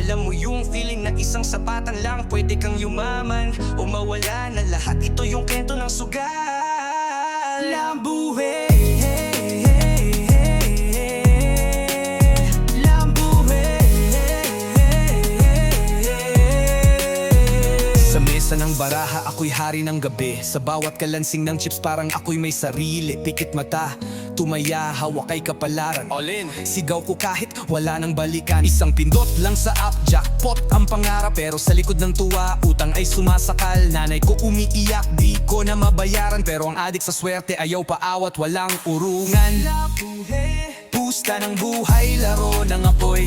Alam mo yung feeling na isang sapatan lang pwede kang yumaman o mawala na lahat. Ito yung kwento ng sugal ng buhay. Sa ng baraha, ako'y hari ng gabi. Sa bawat kalansing ng chips, parang ako'y may sarili. Pikit mata, tumaya, hawak kay kapalaran. All in, sigaw ko kahit wala nang balikan. Isang pindot lang sa app, jackpot ang pangarap. Pero sa likod ng tuwa, utang ay sumasakal. Nanay ko umiiyak, di ko na mabayaran. Pero ang adik sa swerte, ayaw paawat, walang urungan. Pusta ng buhay, laro ng apoy.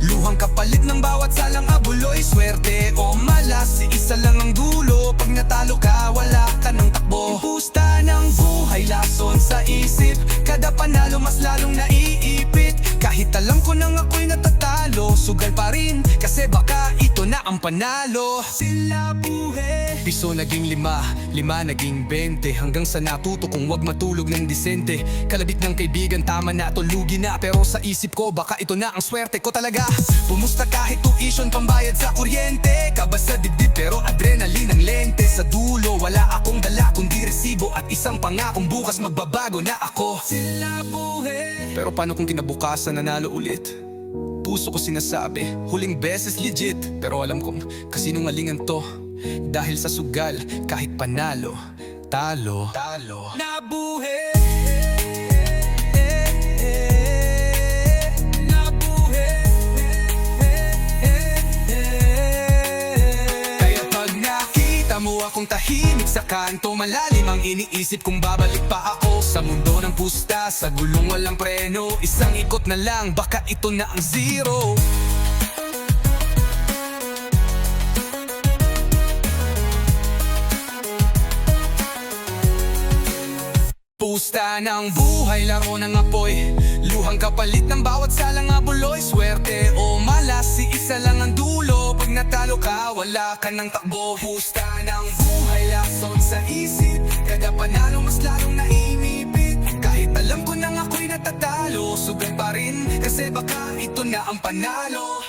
Luhang kapalit ng bawat salang abuloy. Swerte o malas, isa lang ang dulo. Pag natalo ka, wala ka ng takbo. Pusta ng buhay, lason sa isip. Kada panalo, mas lalong naiipit. Kahit alam ko nang ako'y natatalo, sugal pa rin, kasi baka ito na ang panalo. Sila buhay, piso naging 5, 5 naging 20. Hanggang sa natuto kung wag matulog ng disente. Kalabit ng kaibigan, tama na, tulugi na. Pero sa isip ko, baka ito na ang swerte ko talaga. Pumusta kahit tuition, pambayad sa kuryente. Kaba sa dibdib pero adrenaline ang lente. Sa dulo, wala akong dala kundi resibo. At isang pangakong bukas magbabago na ako. Sila buhay, pero paano kung kinabukasan nanalo ulit? Puso ko sinasabi, huling beses legit. Pero alam kong kasinungalingan to. Dahil sa sugal, kahit panalo, talo nabuhay. Mo akong tahimik sa kanto, malalim ang iniisip kung babalik pa ako sa mundo ng pusta, sa gulong walang preno. Isang ikot na lang, baka ito na ang zero. Pusta ng buhay, laro ng apoy. Luhang kapalit ng bawat salang abuloy. Swerte o malas, isa lang ang dulo. Pag natalo ka, wala ka ng takbo. Pusta ng buhay, lason sa isip. Kada panalo, mas lalong nainipit. Kahit alam ko nang ako'y natatalo, sugal pa rin, kasi baka ito na ang panalo.